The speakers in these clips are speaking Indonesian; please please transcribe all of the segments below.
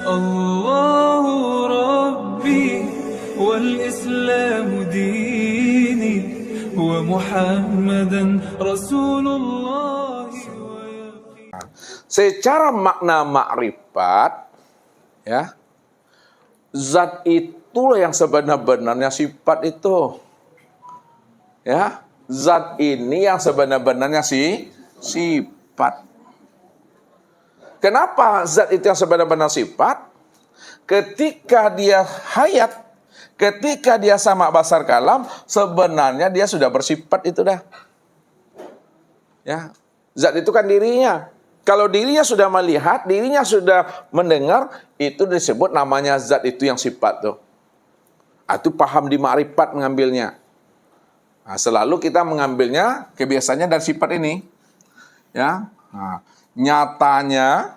الله ربي والإسلام ديني ومحمدا رسول الله. Secara makna makrifat, ya, zat itulah yang sebenar-benarnya sifat itu. Ya, zat ini yang sebenar-benarnya sifat. Kenapa zat itu yang sebenar-benar sifat? Ketika dia hayat, ketika dia sama basar kalam, sebenarnya dia sudah bersifat itu dah. Ya, zat itu kan dirinya. Kalau dirinya sudah melihat, dirinya sudah mendengar, itu disebut namanya zat itu yang sifat tuh. Itu paham di ma'rifat mengambilnya. Nah, selalu kita mengambilnya kebiasaannya dari sifat ini. Ya. Nah, nyatanya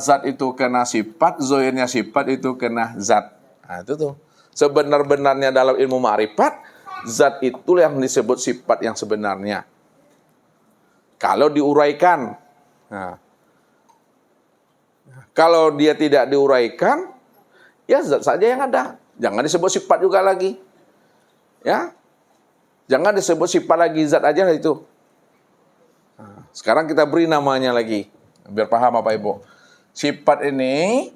zat itu kena sifat, zohirnya sifat itu kena zat. Nah, itu tuh. Sebenar-benarnya dalam ilmu ma'rifat, zat itu yang disebut sifat yang sebenarnya. Kalau diuraikan, nah, kalau dia tidak diuraikan, ya zat saja yang ada. Jangan disebut sifat juga lagi. Ya, jangan disebut sifat lagi, zat aja itu. Nah, sekarang kita beri namanya lagi, biar paham Bapak Ibu. Sifat ini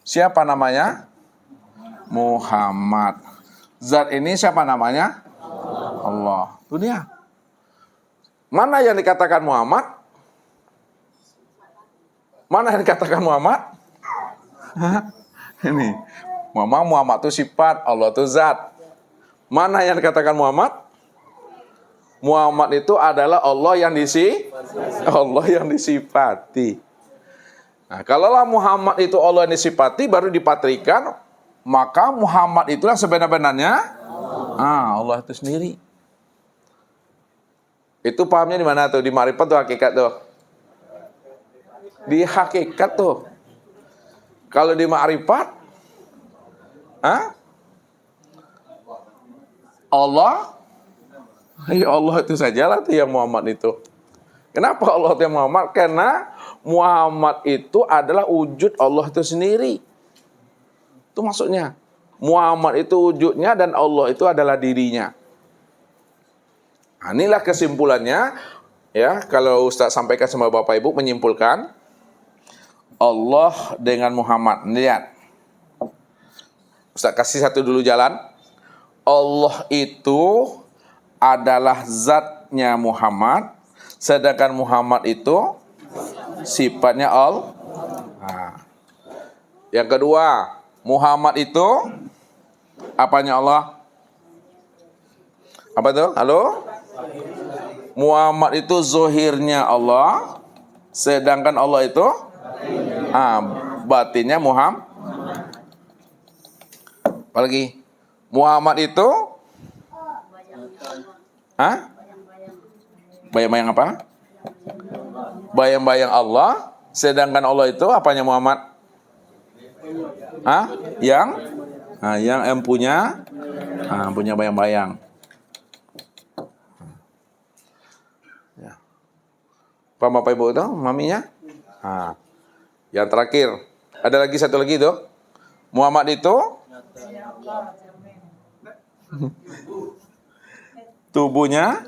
siapa namanya? Muhammad. Zat ini siapa namanya? Allah. Itu dia. Mana yang dikatakan Muhammad? Mana yang dikatakan Muhammad? Ini. Muhammad itu sifat, Allah itu zat. Mana yang dikatakan Muhammad? Muhammad itu adalah Allah yang disifati. Nah, kalaulah Muhammad itu Allah yang disifati, baru dipatrikan, maka Muhammad itulah sebenar-benarnya Allah itu sendiri. Itu pahamnya di mana tuh? Di ma'rifat tuh, hakikat tuh. Di hakikat tuh. Kalau di ma'rifat, Allah, ya Allah itu sajalah tuh yang Muhammad itu. Kenapa Allah itu yang Muhammad? Karena Muhammad itu adalah wujud Allah itu sendiri. Itu maksudnya. Muhammad itu wujudnya dan Allah itu adalah dirinya. Nah, inilah kesimpulannya, ya. Kalau Ustaz sampaikan sama Bapak Ibu, menyimpulkan Allah dengan Muhammad. Lihat, Ustaz kasih satu dulu jalan. Allah itu adalah zatnya Muhammad, sedangkan Muhammad itu sifatnya Allah. Nah, yang kedua, Muhammad itu apanya Allah? Apa tuh? Halo? Muhammad itu zohirnya Allah, sedangkan Allah itu batinnya Muhammad. Apalagi Muhammad itu bayang-bayang apa? Bayang-bayang Allah, sedangkan Allah itu apanya Muhammad? Yang punya bayang-bayang. Pak Bapak Ibu itu, maminya? Yang terakhir, ada lagi satu lagi itu. Muhammad itu tubuhnya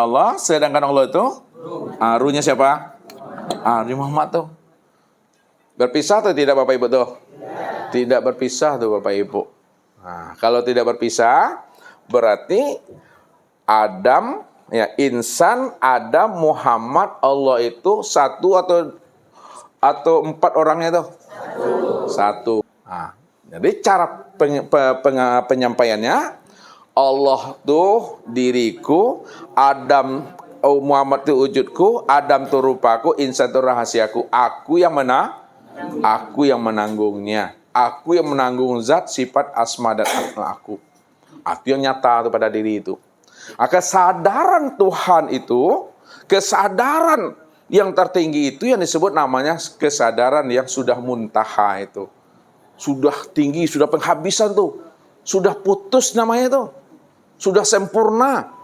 Allah, sedangkan Allah itu ruhnya siapa? Ruh Muhammad tuh. Berpisah atau tidak Bapak Ibu tuh? Tidak berpisah tuh Bapak Ibu. Nah, kalau tidak berpisah, berarti Adam, ya, insan, Adam, Muhammad, Allah itu satu atau empat orangnya itu? Satu. Nah, jadi cara penyampaiannya, Allah tuh diriku, Adam, Muhammad itu wujudku, Adam itu rupaku, insan itu rahasiaku. Aku yang menanggungnya. Aku yang menanggung zat, sifat, asma dan aku. Itu yang nyata pada diri itu. Kesadaran Tuhan itu, kesadaran yang tertinggi itu yang disebut namanya kesadaran yang sudah muntaha itu. Sudah tinggi, sudah penghabisan tuh. Sudah putus namanya itu. Sudah sempurna.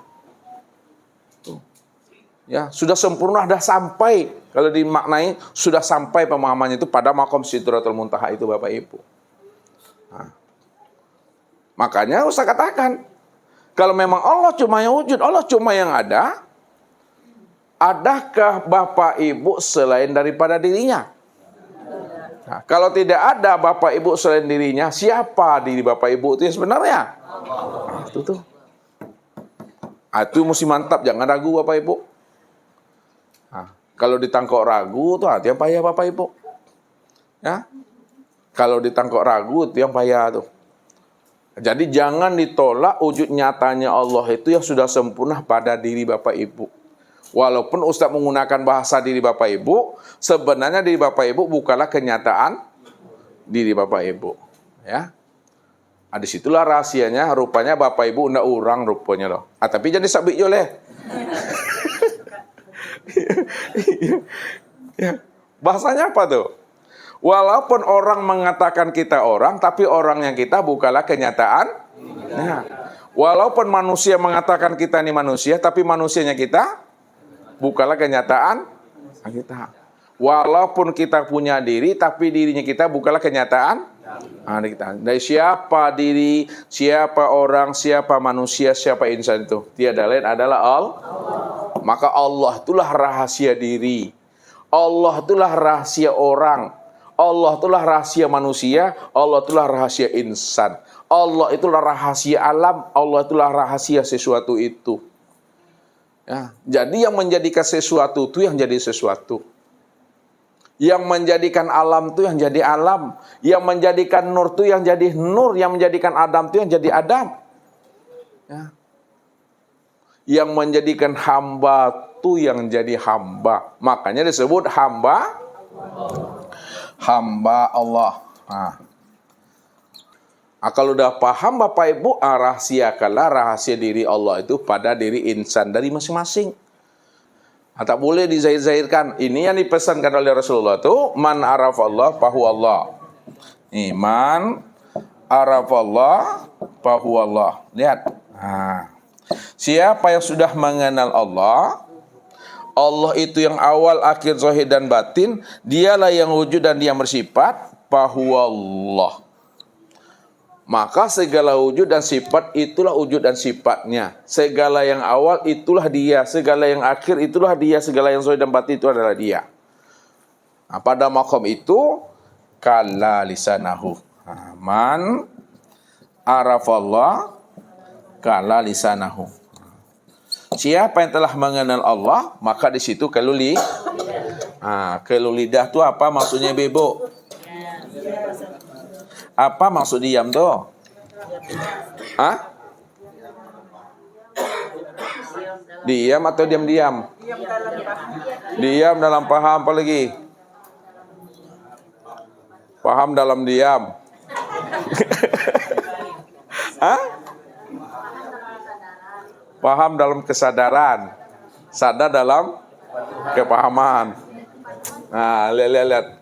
Ya, sudah sempurna, sudah sampai Kalau dimaknai sudah sampai pemahamannya itu pada maqam Sidratul Muntaha itu Bapak Ibu. Nah, makanya Ustaz katakan, kalau memang Allah cuma yang wujud, Allah cuma yang ada, adakah Bapak Ibu selain daripada dirinya? Nah, kalau tidak ada Bapak Ibu selain dirinya, siapa diri Bapak Ibu itu sebenarnya? Nah, itu tuh. Itu mesti mantap, jangan ragu Bapak Ibu. Nah, kalau ditangkap ragu tuh hati yang payah Bapak Ibu. Ya. Kalau ditangkap ragu itu yang payah tuh. Jadi jangan ditolak wujud nyatanya Allah itu yang sudah sempurna pada diri Bapak Ibu. Walaupun Ustaz menggunakan bahasa diri Bapak Ibu, sebenarnya diri Bapak Ibu bukanlah kenyataan diri Bapak Ibu. Ya. Disitulah rahasianya, rupanya Bapak Ibu ndak orang rupanya loh. Tapi jadi sabik joleh. Ya. Bahasanya apa tuh? Walaupun orang mengatakan kita orang, tapi orang yang kita bukanlah kenyataan. Nah, walaupun manusia mengatakan kita ini manusia, tapi manusianya kita bukanlah kenyataan kita. Walaupun kita punya diri, tapi dirinya kita bukanlah kenyataan kita. Dari siapa diri, siapa orang, siapa manusia, siapa insan itu? Tiada lain adalah Allah. Maka Allah itulah rahasia diri. Allah itulah rahasia orang. Allah itulah rahasia manusia. Allah itulah rahasia insan. Allah itulah rahasia alam. Allah itulah rahasia sesuatu itu. Ya, jadi yang menjadikan sesuatu itu yang jadi sesuatu. Yang menjadikan alam itu yang jadi alam. Yang menjadikan nur itu yang jadi nur. Yang menjadikan Adam itu yang jadi Adam. Ya. Yang menjadikan hamba itu yang jadi hamba. Makanya disebut hamba. Hamba Allah. Kalau udah paham Bapak Ibu, rahasiakanlah rahasia diri Allah itu pada diri insan dari masing-masing. Tak boleh dizahir-zahirkan. Ini yang dipesankan oleh Rasulullah itu, man arafallah fahu Allah. Man arafallah fahu Allah. Lihat. Siapa yang sudah mengenal Allah, Allah itu yang awal, akhir, zahir dan batin, dialah yang wujud dan dia bersifat, fahu Allah. Maka segala wujud dan sifat itulah wujud dan sifatnya. Segala yang awal itulah dia. Segala yang akhir itulah dia. Segala yang zahir dan batin itu adalah dia. Pada maqam itu, kalla lisanahu. Man arafallah kalla lisanahu. Siapa yang telah mengenal Allah, maka di situ keluli. Kelulidah itu apa maksudnya Bebo? Apa maksud diam tuh? Diam atau diam-diam? Diam dalam paham, apa lagi? Paham dalam diam. Paham dalam kesadaran. Sadar dalam kepahaman. Lihat.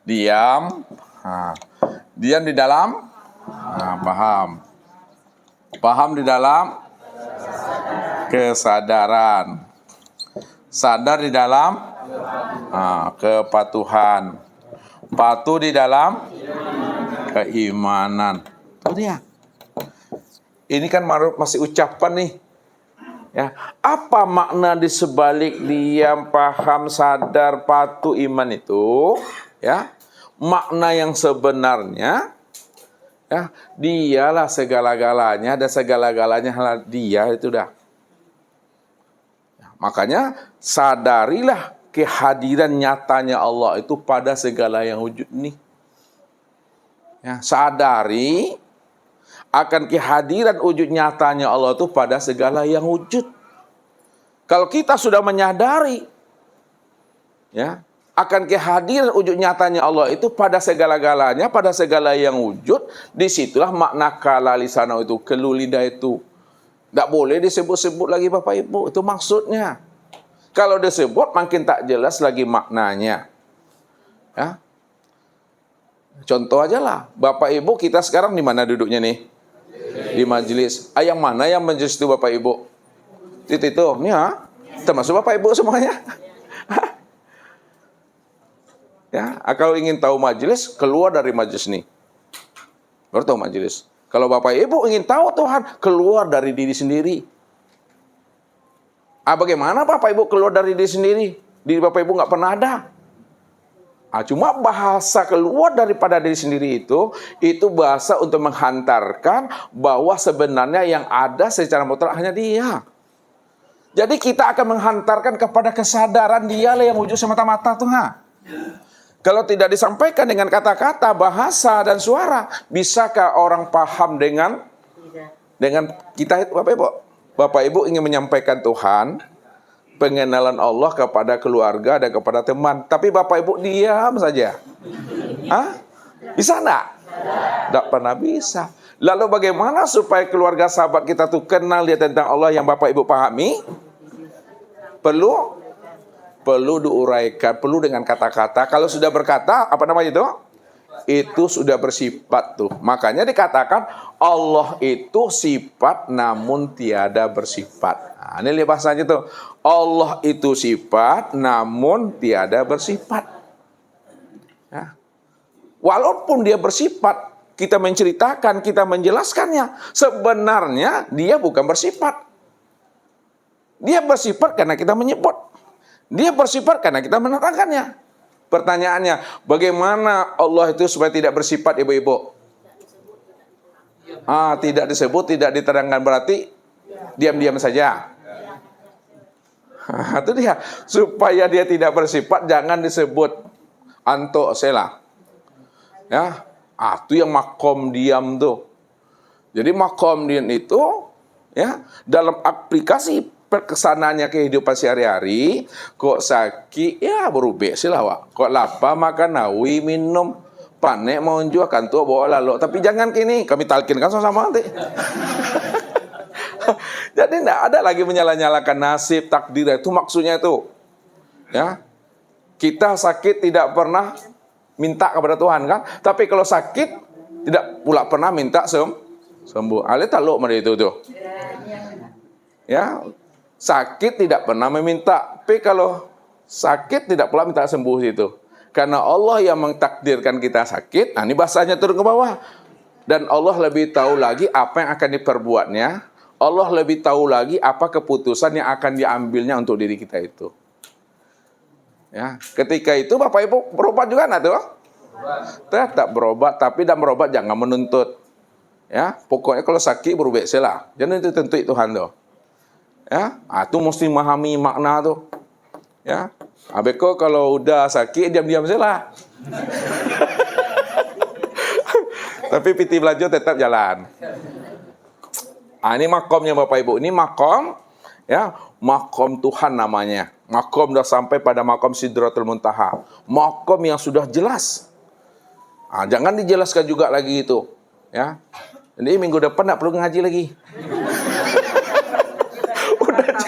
Diam. Diam di dalam paham. Paham di dalam kesadaran. Sadar di dalam kepatuhan. Patuh di dalam keimanan. Itu dia. Ini kan masih ucapan nih. Ya, apa makna di sebalik diam, paham, sadar, patuh, iman itu? Ya, makna yang sebenarnya, ya, dialah segala-galanya dan segala-galanya dia itu dah. Ya, makanya sadarilah kehadiran nyatanya Allah itu pada segala yang wujud ini. Ya, sadari akan kehadiran wujud nyatanya Allah itu pada segala yang wujud. Kalau kita sudah menyadari, ya, akan kehadiran wujud nyatanya Allah itu pada segala-galanya, pada segala yang wujud, disitulah makna kala lisana itu, kelulidah itu. Tidak boleh disebut-sebut lagi Bapak Ibu, itu maksudnya. Kalau disebut makin tak jelas lagi maknanya. Ya. Contoh aja lah, Bapak Ibu kita sekarang di mana duduknya nih? Di majelis. Yang mana yang majelis itu Bapak Ibu? Itu ya. Termasuk Bapak Ibu semuanya. Ya, kalau ingin tahu majelis, keluar dari majelis ini. Baru tahu majelis. Kalau Bapak Ibu ingin tahu Tuhan, keluar dari diri sendiri. Bagaimana Bapak Ibu keluar dari diri sendiri? Diri Bapak Ibu nggak pernah ada. Cuma bahasa keluar daripada diri sendiri itu bahasa untuk menghantarkan bahwa sebenarnya yang ada secara mutlak hanya Dia. Jadi kita akan menghantarkan kepada kesadaran Dialah yang wujud semata-mata Tuhan. Kalau tidak disampaikan dengan kata-kata, bahasa, dan suara, bisakah orang paham dengan kita itu, Bapak Ibu? Bapak Ibu ingin menyampaikan Tuhan, pengenalan Allah kepada keluarga dan kepada teman. Tapi Bapak Ibu diam saja. Bisa enggak? Tidak pernah bisa. Lalu bagaimana supaya keluarga sahabat kita tuh kenal dia tentang Allah yang Bapak Ibu pahami? Perlu diuraikan, perlu dengan kata-kata. Kalau sudah berkata, apa namanya itu? Itu sudah bersifat tuh. Makanya dikatakan Allah itu sifat namun tiada bersifat. Ini lihat bahasanya tuh. Allah itu sifat namun tiada bersifat. Ya. Walaupun dia bersifat, kita menceritakan, kita menjelaskannya. Sebenarnya dia bukan bersifat. Dia bersifat karena kita menyebut. Dia bersifat karena kita menetapkannya. Pertanyaannya, bagaimana Allah itu supaya tidak bersifat, ibu-ibu? Tidak disebut, tidak diterangkan, berarti diam-diam saja. Itu dia. Supaya dia tidak bersifat, jangan disebut anto sela. Ya, itu yang makom diam tuh. Jadi makom diam itu, ya, dalam aplikasi perkesanannya kehidupan sehari-hari, kok sakit, ya berubah sih lah, Wak. Kok lapar, makan nawi, minum, panek, mau jual, kan tua bawa lalu. Tapi jangan kini, kami talkinkan sama-sama nanti. Jadi tidak ada lagi menyalah-nyalakan nasib, takdir, itu maksudnya itu. Ya, kita sakit tidak pernah minta kepada Tuhan kan, tapi kalau sakit tidak pula pernah minta sembuh. Ale tak lo itu tuh. Ya, sakit tidak pernah meminta, tapi kalau sakit tidak pula minta sembuh itu. Karena Allah yang mentakdirkan kita sakit, ini bahasanya turun ke bawah. Dan Allah lebih tahu lagi apa yang akan diperbuatnya. Allah lebih tahu lagi apa keputusan yang akan diambilnya untuk diri kita itu. Ya, ketika itu Bapak Ibu berobat juga enggak tuh? Tetap berobat, tapi dan berobat jangan menuntut. Ya, pokoknya kalau sakit berubah lah. Jangan itu tentu Tuhan tuh. Ya, itu mesti memahami makna tuh. Ya, abeko kalau udah sakit diam-diam saja. Tapi piti belajar tetap jalan. Ini makomnya Bapak Ibu. Ini makom, ya, makom Tuhan namanya. Makom sudah sampai pada makom Sidratul Muntaha. Makom yang sudah jelas. Jangan dijelaskan juga lagi itu. Ya, jadi minggu depan tidak perlu ngaji lagi.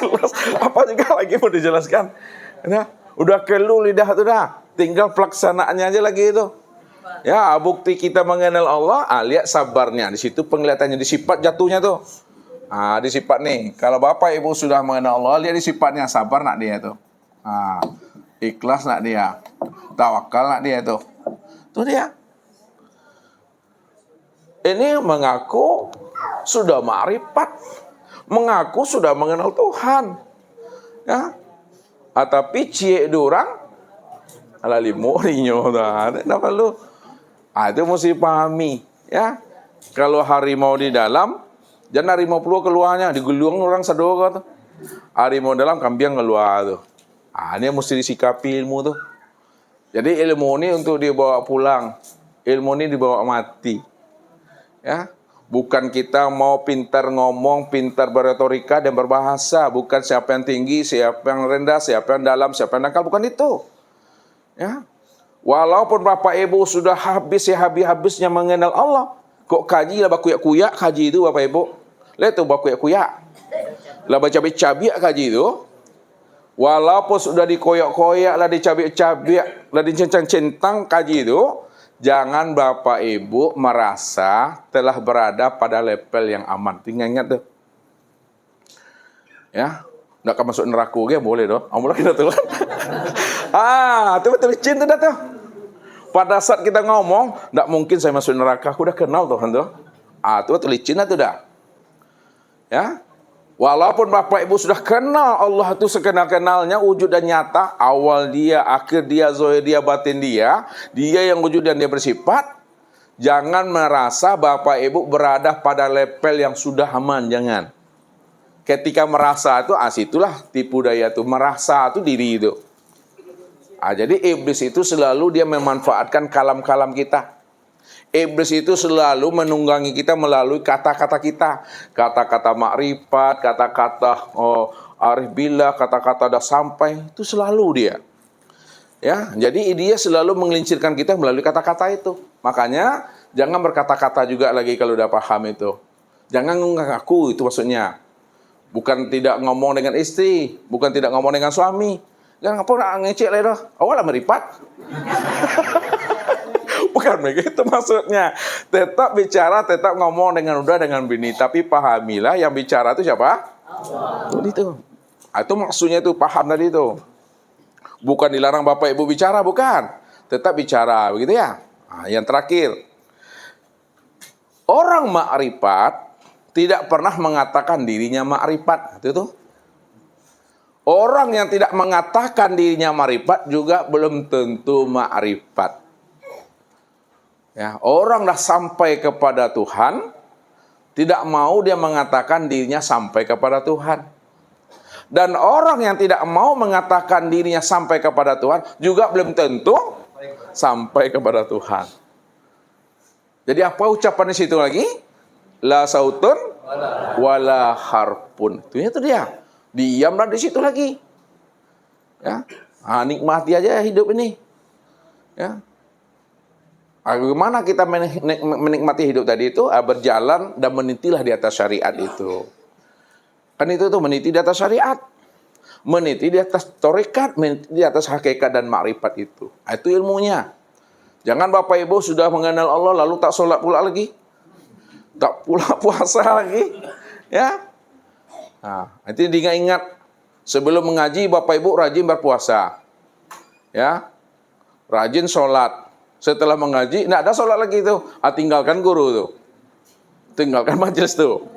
Jelas. Apa juga lagi mau dijelaskan? Ya, udah kelu lidah itu dah. Tinggal pelaksanaannya aja lagi itu. Ya, bukti kita mengenal Allah, lihat sabarnya. Di situ penglihatannya, di sifat jatuhnya tuh. Di sifat nih. Kalau Bapak Ibu sudah mengenal Allah, lihat di sifatnya, sabar nak dia tuh. Ikhlas nak dia. Tawakal nak dia tuh. Tuh dia. Ini mengaku sudah ma'rifat. Mengaku sudah mengenal Tuhan, ya. Tapi cie durang ala limorinya dah. Kenapa lu? Itu mesti pahami, ya. Kalau harimau di dalam, jangan harimau keluar keluarnya, digulung orang sadoga tuh. Harimau dalam kambing keluar tuh. Ini mesti disikapi ilmu tuh. Jadi ilmu ini untuk dibawa pulang, ilmu ini dibawa mati, ya. Bukan kita mau pintar ngomong, pintar berretorika dan berbahasa. Bukan siapa yang tinggi, siapa yang rendah, siapa yang dalam, siapa yang dangkal. Bukan itu. Ya. Walaupun Bapak Ibu sudah habisnya mengenal Allah. Kok kaji lah bakuyak-kuyak kaji itu Bapak Ibu. Lihat tuh bakuyak-kuyak. Lah baca-baca kaji itu. Walaupun sudah dikoyak-koyak, lah dicabik-cabik, lah dicencang-centang kaji itu. Jangan Bapak Ibu merasa telah berada pada level yang aman. Tinggal ingat tuh. Ya, Nggak akan masuk neraka ya boleh doh. Amulah kita tuh. Itu betul licin tuh dah tuh. Pada saat kita ngomong, nggak mungkin saya masuk neraka. Aku udah kenal tuh, tuh. Itu betul licin tuh dah. Ya. Walaupun Bapak Ibu sudah kenal Allah itu sekenal-kenalnya, wujud dan nyata, awal dia, akhir dia, zahir dia, batin dia yang wujud dan dia bersifat, jangan merasa Bapak Ibu berada pada level yang sudah aman, jangan. Ketika merasa itu, situlah tipu daya itu, merasa itu diri itu. Jadi iblis itu selalu dia memanfaatkan kalam-kalam kita. Iblis itu selalu menunggangi kita melalui kata-kata kita. Kata-kata makrifat, kata-kata arif billah, kata-kata dah sampai. Itu selalu dia. Ya, jadi dia selalu menggelincirkan kita melalui kata-kata itu. Makanya jangan berkata-kata juga lagi kalau udah paham itu. Jangan ngaku itu maksudnya. Bukan tidak ngomong dengan istri, bukan tidak ngomong dengan suami. Jangan apa nak ngecek lah dah. Awal lah meripat. Bukan begitu maksudnya. Tetap bicara, tetap ngomong dengan udah dengan bini. Tapi pahamilah yang bicara itu siapa? Allah. Itu maksudnya itu, paham tadi itu. Bukan dilarang Bapak Ibu bicara, bukan. Tetap bicara, begitu ya. Yang terakhir. Orang makrifat tidak pernah mengatakan dirinya makrifat. Itu tuh. Orang yang tidak mengatakan dirinya makrifat juga belum tentu makrifat. Ya, orang dah sampai kepada Tuhan, tidak mau dia mengatakan dirinya sampai kepada Tuhan. Dan orang yang tidak mau mengatakan dirinya sampai kepada Tuhan, juga belum tentu sampai kepada Tuhan. Jadi apa ucapan di situ lagi? La sautun wala harpun. Itu dia. Diamlah di situ lagi. Ya. Nikmati aja hidup ini. Ya. Bagaimana kita menikmati hidup tadi itu? Berjalan dan menitilah di atas syariat itu. Kan itu tuh meniti di atas syariat. Meniti di atas tarekat, meniti di atas hakikat dan makrifat itu. Itu ilmunya. Jangan Bapak Ibu sudah mengenal Allah lalu tak sholat pula lagi. Tak pula puasa lagi. Ya. Itu diingat. Sebelum mengaji Bapak Ibu rajin berpuasa. Ya. Rajin sholat. Setelah mengaji, tidak ada sholat lagi itu. Tinggalkan guru tuh. Tinggalkan majelis tuh.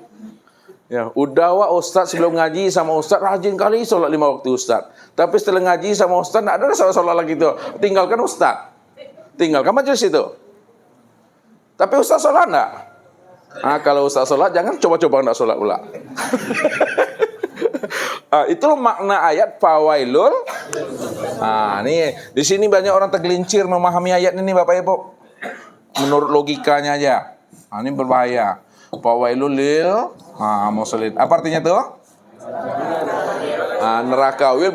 Ya, udah Ustaz sebelum ngaji sama Ustaz rajin kali sholat 5 waktu Ustaz. Tapi setelah ngaji sama Ustaz, tidak ada sholat lagi tuh. Tinggalkan Ustaz. Tinggalkan majelis itu. Tapi Ustaz sholat enggak? Kalau Ustaz sholat, jangan coba-coba enggak sholat pula. Itu makna ayat fawailul. Nih di sini banyak orang tergelincir memahami ayat ini Bapak Ibu. Menurut logikanya aja. Ini berbahaya. Fawailul lil musallin. Apa artinya tuh? Neraka wil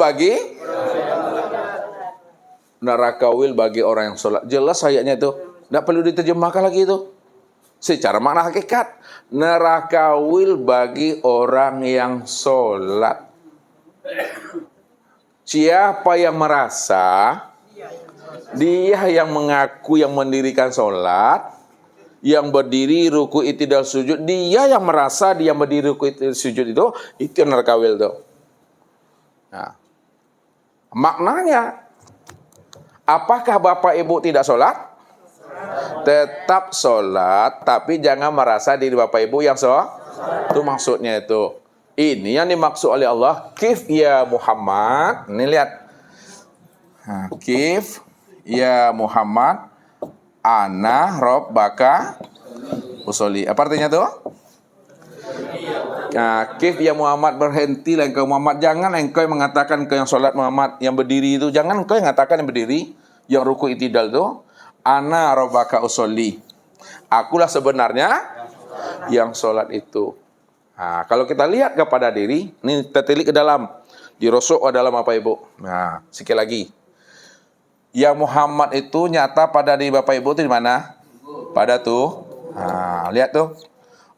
bagi orang yang sholat. Jelas ayatnya itu. Tidak perlu diterjemahkan lagi itu. Secara makna hakikat. Neraka wil bagi orang yang sholat. Siapa yang merasa dia yang mengaku yang mendirikan sholat, yang berdiri ruku i'tidal sujud, dia yang merasa dia berdiri ruku i'tidal sujud itu neraka wil tuh. Maknanya apakah Bapak Ibu tidak sholat? Tetap sholat, tapi jangan merasa diri Bapak Ibu yang sholat. Itu maksudnya itu. Ini yang dimaksud oleh Allah, kif ya Muhammad. Ini lihat. Kif ya Muhammad, ana rabbaka usolli. Apa artinya tuh? Kif ya Muhammad, berhentilah engkau Muhammad. Jangan engkau yang mengatakan engkau yang sholat Muhammad, yang berdiri itu. Jangan engkau yang mengatakan yang berdiri, yang ruku i'tidal itu. Ana rabbaka usolli. Akulah sebenarnya yang sholat itu. Kalau kita lihat kepada diri, ini tertilik ke dalam, dirosok ke dalam Bapak Ibu. Sekali lagi. Yang Muhammad itu nyata pada diri Bapak Ibu itu di mana? Pada tuh. Lihat tuh.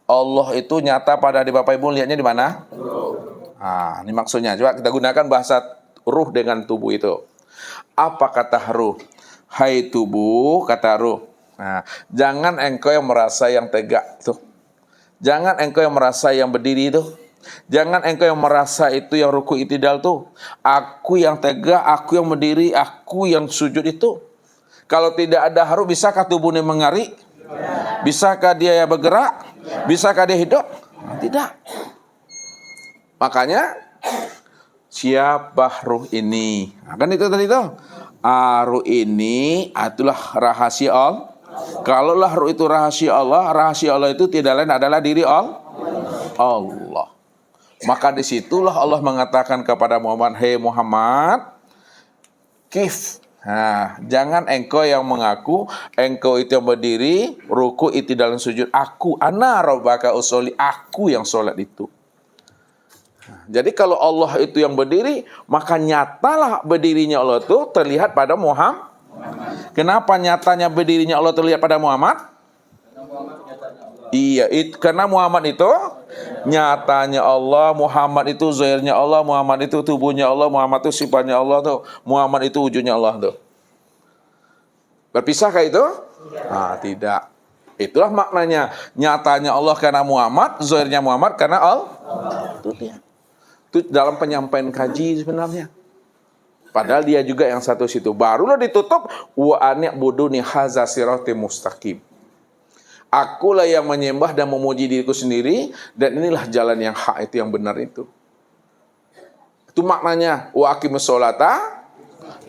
Allah itu nyata pada diri Bapak Ibu, lihatnya di mana? Ini maksudnya. Coba kita gunakan bahasa ruh dengan tubuh itu. Apa kata ruh? Hai tubuh, kata ruh. Jangan engkau yang merasa yang tegak tuh. Jangan engkau yang merasa yang berdiri itu. Jangan engkau yang merasa itu yang ruku itidal tuh. Aku yang tegak, aku yang berdiri, aku yang sujud itu. Kalau tidak ada haru, bisakah tubuhnya mengari? Bisakah dia bergerak? Bisakah dia hidup? Tidak. Makanya siapa ruh ini? Kan itu tadi tuh. Ruh ini itulah rahasia Allah. Kalaulah ruh itu rahasia Allah itu tidak lain adalah diri Allah. Maka disitulah Allah mengatakan kepada Muhammad, hei Muhammad, kif. Nah, jangan engkau yang mengaku, engkau itu yang berdiri, ruku itu dalam sujud. Aku, ana rabbaka usolli, aku yang sholat itu. Jadi kalau Allah itu yang berdiri, maka nyatalah berdirinya Allah itu terlihat pada Muhammad. Kenapa nyatanya berdirinya Allah terlihat pada Muhammad? Iya, karena Muhammad itu nyatanya Allah, Muhammad itu zahirnya Allah, Muhammad itu tubuhnya Allah, Muhammad itu sifatnya Allah tuh, Muhammad itu wujudnya Allah tuh. Berpisahkah itu? Tidak. Itulah maknanya. Nyatanya Allah karena Muhammad, zahirnya Muhammad karena Allah. Itu dia. Itu dalam penyampaian kaji sebenarnya. Padahal dia juga yang satu situ. Barulah ditutup wa ani'buduni hadza siratim mustaqim. Akulah yang menyembah dan memuji diriku sendiri, dan inilah jalan yang hak itu, yang benar itu. Itu maknanya wa aqimus sholata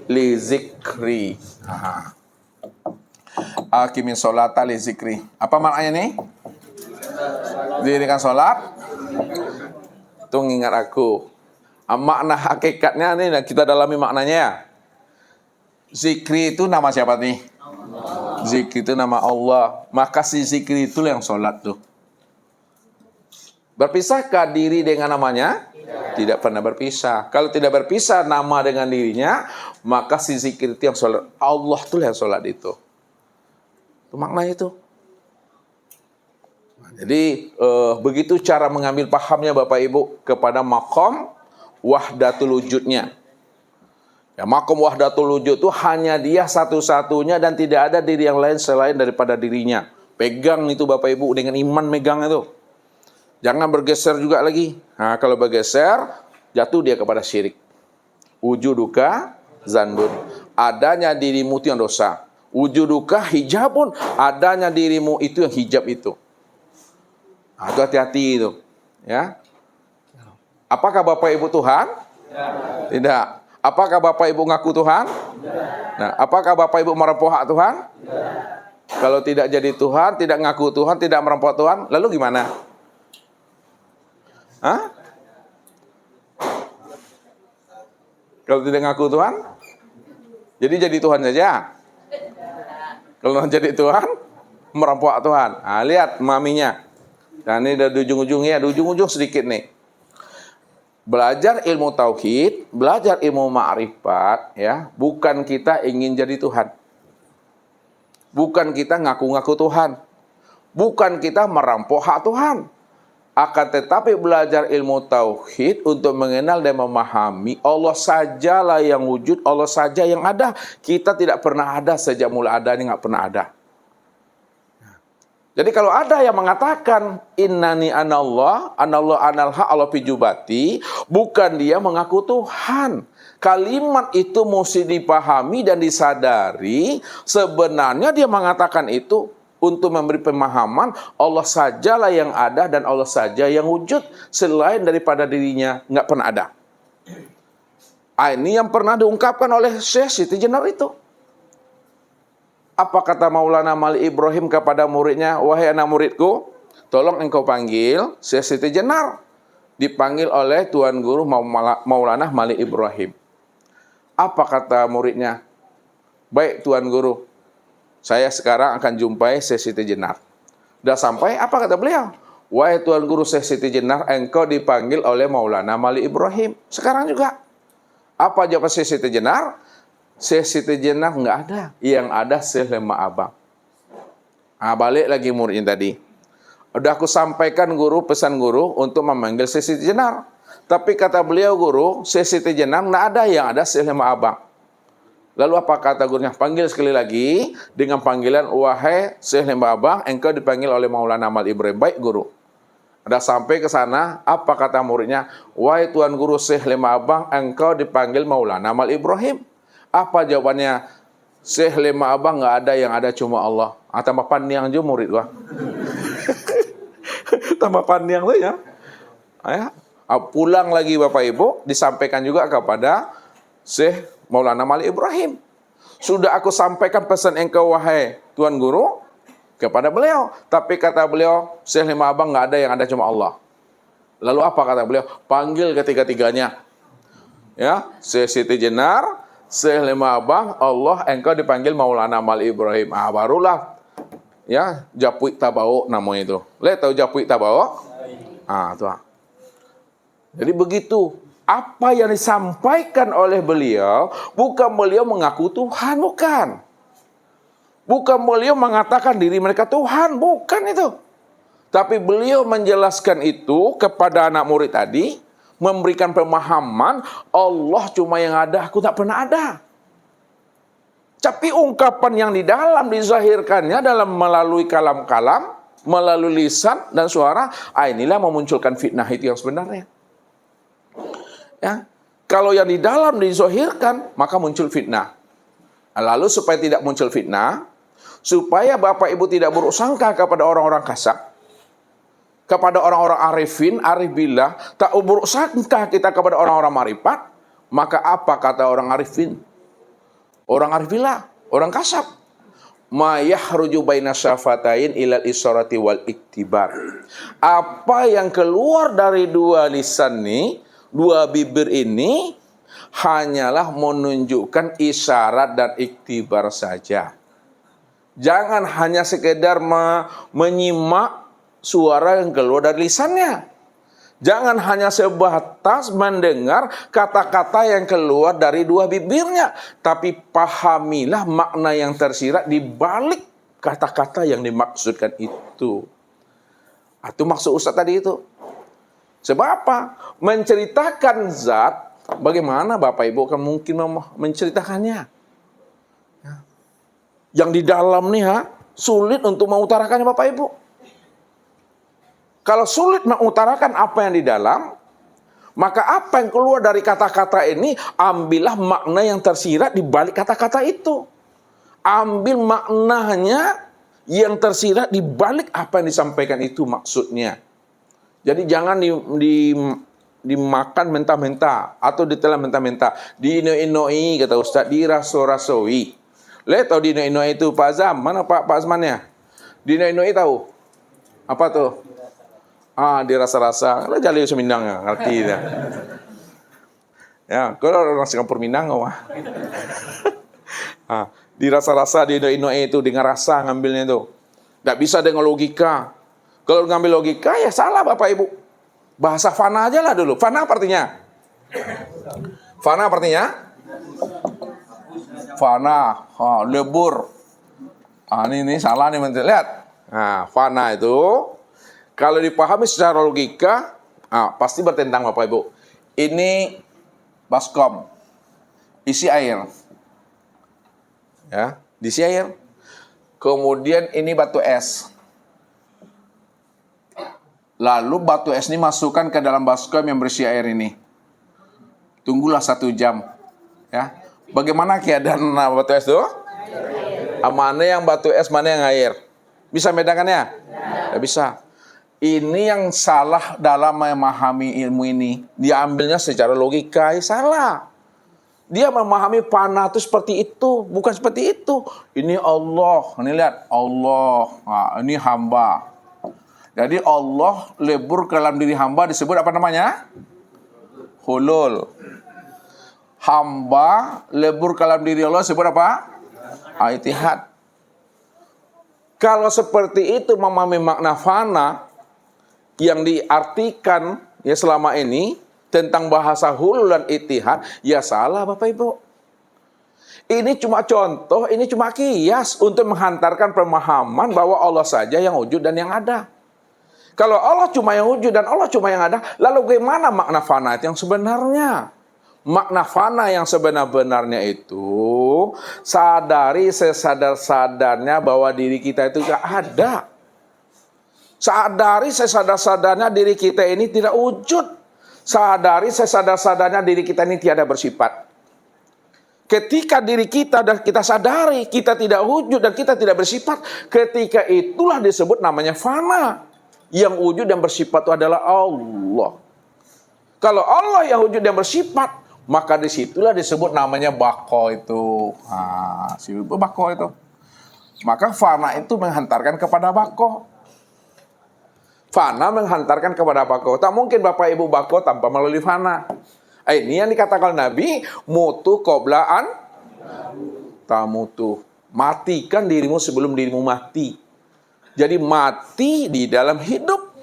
li zikri. Aqimis sholata li zikri. Apa maknanya nih? Dirikan sholat, itu ingat aku. Makna hakikatnya nih kita dalami maknanya ya. Zikri itu nama siapa nih? Zikri itu nama Allah. Maka si zikri itu yang sholat tuh. Berpisahkah diri dengan namanya? Tidak pernah berpisah. Kalau tidak berpisah nama dengan dirinya, maka si zikir itu yang sholat. Allah tuh yang sholat itu. Itu maknanya itu. Jadi begitu cara mengambil pahamnya Bapak Ibu kepada maqam wahdatul wujudnya. Ya, maqam wahdatul wujud itu hanya dia satu-satunya dan tidak ada diri yang lain selain daripada dirinya. Pegang itu Bapak Ibu dengan iman, megang itu. Jangan bergeser juga lagi. Nah, kalau bergeser jatuh dia kepada syirik. Wujuduka zandun. Adanya dirimu itu yang dosa. Wujuduka hijabun. Adanya dirimu itu yang hijab itu. Nah, itu hati-hati itu. Ya. Apakah Bapak Ibu Tuhan? Tidak. Apakah Bapak Ibu ngaku Tuhan? Nah, apakah Bapak Ibu merempah hak Tuhan? Kalau tidak jadi Tuhan, tidak ngaku Tuhan, tidak merempah Tuhan, lalu gimana? Hah? Kalau tidak ngaku Tuhan, jadi Tuhan saja. Kalau jadi Tuhan, merempah Tuhan. Nah, lihat maminya. Nah, ini dari ujung-ujungnya, di ujung-ujung sedikit nih. Belajar ilmu tauhid, belajar ilmu ma'rifat, ya, bukan kita ingin jadi Tuhan. Bukan kita ngaku-ngaku Tuhan. Bukan kita merampok hak Tuhan. Akan tetapi belajar ilmu tauhid untuk mengenal dan memahami Allah sajalah yang wujud, Allah saja yang ada. Kita tidak pernah ada sejak mula ada, ini nggak pernah ada. Jadi kalau ada yang mengatakan innani anallah, analha Allah pijubati, bukan dia mengaku Tuhan. Kalimat itu mesti dipahami dan disadari. Sebenarnya dia mengatakan itu untuk memberi pemahaman Allah sajalah yang ada dan Allah saja yang wujud. Selain daripada dirinya nggak pernah ada. Ini yang pernah diungkapkan oleh Syekh Siti Jenar itu. Apa kata Maulana Malik Ibrahim kepada muridnya? Wahai anak muridku, tolong engkau panggil Syekh Siti Jenar. Dipanggil oleh Tuan Guru Maulana Malik Ibrahim. Apa kata muridnya? Baik Tuan Guru, saya sekarang akan jumpai Syekh Siti Jenar. Sudah sampai, apa kata beliau? Wahai Tuan Guru Syekh Siti Jenar, engkau dipanggil oleh Maulana Malik Ibrahim. Sekarang juga. Apa jawab Syekh Siti Jenar? Syekh Siti Jenar nggak ada. Yang ada Syekh Lema Abang. Balik lagi muridnya tadi. Udah aku sampaikan guru, pesan guru untuk memanggil Syekh Siti Jenar. Tapi kata beliau guru, Syekh Siti Jenar nggak ada, yang ada Syekh Lema Abang. Lalu apa kata gurunya? Panggil sekali lagi dengan panggilan, wahai Syekh Lema Abang, engkau dipanggil oleh Maulana Malik Ibrahim. Baik guru. Udah sampai ke sana, apa kata muridnya? Wahai Tuan Guru Syekh Lema Abang, engkau dipanggil Maulana Mal Ibrahim. Apa jawabannya? Syekh Lema Abang nggak ada, yang ada cuma Allah. Tambah pandiang juga murid gua. Tambah pandiang tuh ya. Pulang lagi Bapak Ibu, disampaikan juga kepada Syekh Maulana Mal Ibrahim. Sudah aku sampaikan pesan engkau wahai Tuan Guru kepada beliau. Tapi kata beliau, Syekh Lema Abang nggak ada, yang ada cuma Allah. Lalu apa kata beliau? Panggil ketiga-tiganya. Ya, Syekh Siti Jenar, Syekh Lema Abang, Allah, engkau dipanggil Maulana Mal Ibrahim. Barulah ya Japui Tabao namanya itu. Lihat tahu Japui Tabao? Tuh. Jadi begitu. Apa yang disampaikan oleh beliau, bukan beliau mengaku Tuhan, bukan. Bukan beliau mengatakan diri mereka Tuhan, bukan itu. Tapi beliau menjelaskan itu kepada anak murid tadi, memberikan pemahaman, Allah cuma yang ada, aku tak pernah ada. Tapi ungkapan yang di dalam dizahirkannya dalam melalui kalam-kalam, melalui lisan dan suara, inilah memunculkan fitnah itu yang sebenarnya. Ya, kalau yang di dalam dizahirkan, maka muncul fitnah. Lalu supaya tidak muncul fitnah, supaya Bapak Ibu tidak buruk sangka kepada orang-orang kasar, kepada orang-orang arifin, arif billah, tak buruk sangka kita kepada orang-orang marifat, maka apa kata orang arifin? Orang arif billah, orang kasar. Ma yahruju baina syafatain ilal isyrati wal iktibar. Apa yang keluar dari dua lisan nih, dua bibir ini hanyalah menunjukkan isyarat dan iktibar saja. Jangan hanya sekedar menyimak suara yang keluar dari lisannya. Jangan hanya sebatas mendengar kata-kata yang keluar dari dua bibirnya. Tapi pahamilah makna yang tersirat di balik kata-kata yang dimaksudkan itu. Itu maksud Ustaz tadi itu. Sebab apa? Menceritakan zat, bagaimana Bapak Ibu akan mungkin menceritakannya? Yang di dalam nih sulit untuk mengutarakannya Bapak Ibu. Kalau sulit mengutarakan apa yang di dalam, maka apa yang keluar dari kata-kata ini, ambillah makna yang tersirat di balik kata-kata itu. Ambil maknanya yang tersirat di balik apa yang disampaikan itu maksudnya. Jadi jangan dimakan mentah-mentah atau ditelan mentah-mentah. Diino-inoi kata Ustaz, diraso-rasoi. Lihat tahu diino-inoi itu Pak Azam? Mana Pak Azmannya? Diino-inoi tahu? Apa tuh? Dirasa-rasa. Kalau jali Semindang ya, ngerti dah. Ya, kalau orang Singapura Minang wah. Dirasa-rasa diino-inoi itu dengan rasa ngambilnya itu. Enggak bisa dengan logika. Kalau ngambil logika ya salah Bapak Ibu. Bahasa fana aja lah dulu. Fana apa artinya? Fana apa artinya? Fana, lebur. Ini salah nih menteri. Lihat. Fana itu kalau dipahami secara logika, pasti bertentang Bapak Ibu. Ini baskom. Isi air. Ya, diisi air. Kemudian ini batu es. Lalu batu es ini masukkan ke dalam baskom yang berisi air ini. Tunggulah 1 jam. Ya. Bagaimana keadaan batu es itu? Mana yang batu es, mana yang air? Bisa bedakannya? Tidak bisa. Ini yang salah dalam memahami ilmu ini. Dia ambilnya secara logika, salah. Dia memahami panah itu seperti itu, bukan seperti itu. Ini Allah, ini lihat Allah. Ini hamba. Jadi Allah lebur ke dalam diri hamba disebut apa namanya? Hulul. Hamba lebur ke dalam diri Allah disebut apa? Itihad. Kalau seperti itu memahami makna fana yang diartikan ya selama ini tentang bahasa hulul dan itihad, ya salah Bapak Ibu. Ini cuma contoh, ini cuma kias untuk menghantarkan pemahaman bahwa Allah saja yang wujud dan yang ada. Kalau Allah cuma yang wujud dan Allah cuma yang ada, lalu bagaimana makna fana yang sebenarnya? Makna fana yang sebenar-benarnya itu, sadari sesadar-sadarnya bahwa diri kita itu gak ada. Sadari sesadar-sadarnya diri kita ini tidak wujud. Sadari sesadar-sadarnya diri kita ini tiada bersifat. Ketika diri kita dan kita sadari kita tidak wujud dan kita tidak bersifat, ketika itulah disebut namanya fana. Yang wujud dan bersifat itu adalah Allah. Kalau Allah yang wujud dan bersifat, maka disitulah disebut namanya bako itu. Bako itu. Maka fana itu menghantarkan kepada bako. Fana menghantarkan kepada bako. Tak mungkin Bapak Ibu bako tanpa melalui fana. Ini yang dikatakan Nabi, mutu qoblaan tamutu. Matikan dirimu sebelum dirimu mati. Jadi mati di dalam hidup.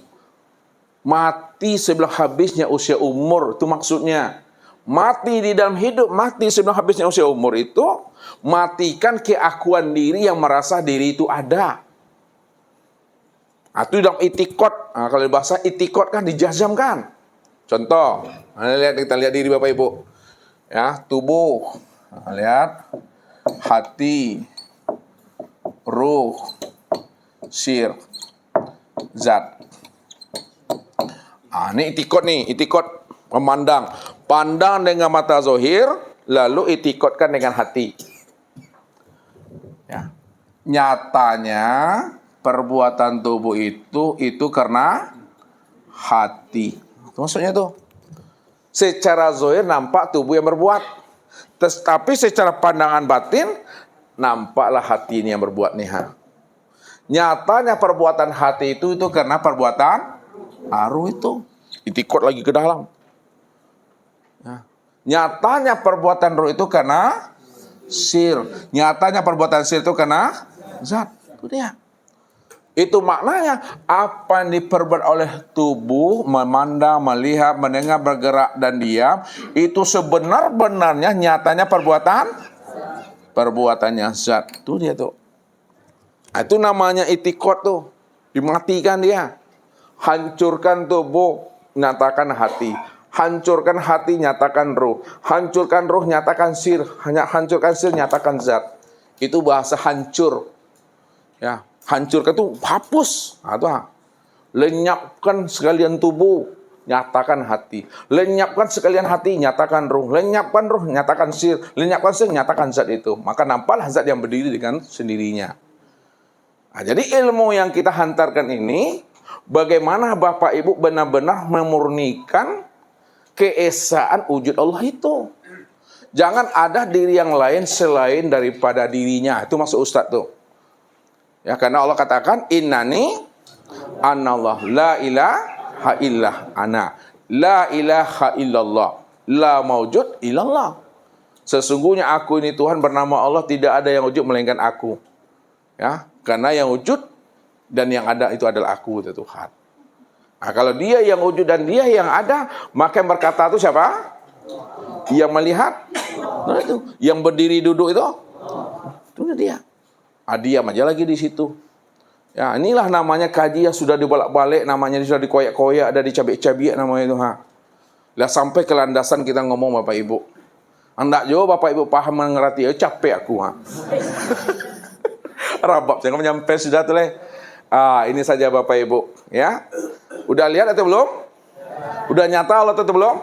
Mati sebelum habisnya usia umur. Itu maksudnya. Mati di dalam hidup, mati sebelum habisnya usia umur itu. Matikan keakuan diri yang merasa diri itu ada. Itu dalam itikot. Kalau bahasa itikot kan dijazamkan. Contoh, kita lihat diri Bapak Ibu. Ya, tubuh. Lihat. Hati. Ruh. Sir. Zat. Ini itikot nih. Itikot memandang. Pandang dengan mata zohir. Lalu itikotkan dengan hati. Ya. Nyatanya perbuatan tubuh itu karena hati. Itu maksudnya tuh. Secara zahir nampak tubuh yang berbuat. Tetapi secara pandangan batin nampaklah hati ini yang berbuat nih. Nyatanya perbuatan hati itu karena perbuatan aruh itu. Itikot lagi ke dalam. Ya. Nyatanya perbuatan ruh itu karena sir. Nyatanya perbuatan sir itu karena zat. Itu dia. Itu maknanya apa yang diperbuat oleh tubuh, memandang, melihat, mendengar, bergerak, dan diam, itu sebenar-benarnya nyatanya perbuatannya zat. Itu dia tuh. Itu namanya itikot tuh. Dimatikan dia. Hancurkan tubuh, nyatakan hati. Hancurkan hati, nyatakan ruh. Hancurkan ruh, nyatakan sir. Hancurkan sir, nyatakan zat. Itu bahasa hancur. Ya. Hancurkan itu hapus. Lenyapkan sekalian tubuh, nyatakan hati. Lenyapkan sekalian hati, nyatakan ruh. Lenyapkan ruh, nyatakan sir. Lenyapkan sir, nyatakan zat itu. Maka nampaklah zat yang berdiri dengan sendirinya. Jadi ilmu yang kita hantarkan ini, bagaimana Bapak Ibu benar-benar memurnikan keesaan wujud Allah itu. Jangan ada diri yang lain selain daripada dirinya. Itu maksud Ustadz tuh. Ya, karena Allah katakan innani anallah la ilaha illah ana la ilaha illallah la maujud illallah. Sesungguhnya aku ini Tuhan bernama Allah, tidak ada yang wujud melainkan aku. Ya, karena yang wujud dan yang ada itu adalah aku, itu Tuhan. Nah, kalau dia yang wujud dan dia yang ada, maka yang berkata itu siapa? Yang melihat, nah itu, yang berdiri duduk itu dia. Diam aja lagi di situ. Ya, inilah namanya kaji yang sudah dibolak-balik, namanya sudah dikoyak-koyak, ada dicabik-cabik namanya itu. Lah sampai ke landasan kita ngomong Bapak Ibu. Hendak juga Bapak Ibu paham mengerti, capek aku. Rabab, jangan nyampe sudah tuh leh. Ini saja Bapak Ibu, ya. Udah lihat atau belum? Udah nyata Allah atau belum?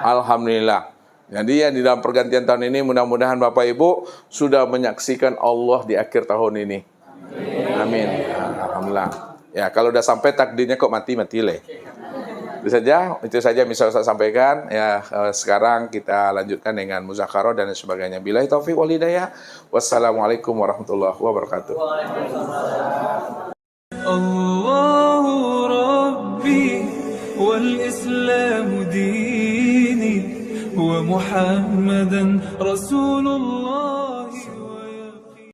Alhamdulillah. Jadi yang di dalam pergantian tahun ini mudah-mudahan Bapak Ibu sudah menyaksikan Allah di akhir tahun ini. Amin. Alhamdulillah. Ya, kalau udah sampai takdirnya kok mati leh. Itu saja bisa saya sampaikan. Ya, sekarang kita lanjutkan dengan muzakarah dan sebagainya. Billahi taufiq wal hidayah. Wassalamualaikum warahmatullahi wabarakatuh. Allahu Rabbi wal Islamu dini wa Muhammadan Rasulullah.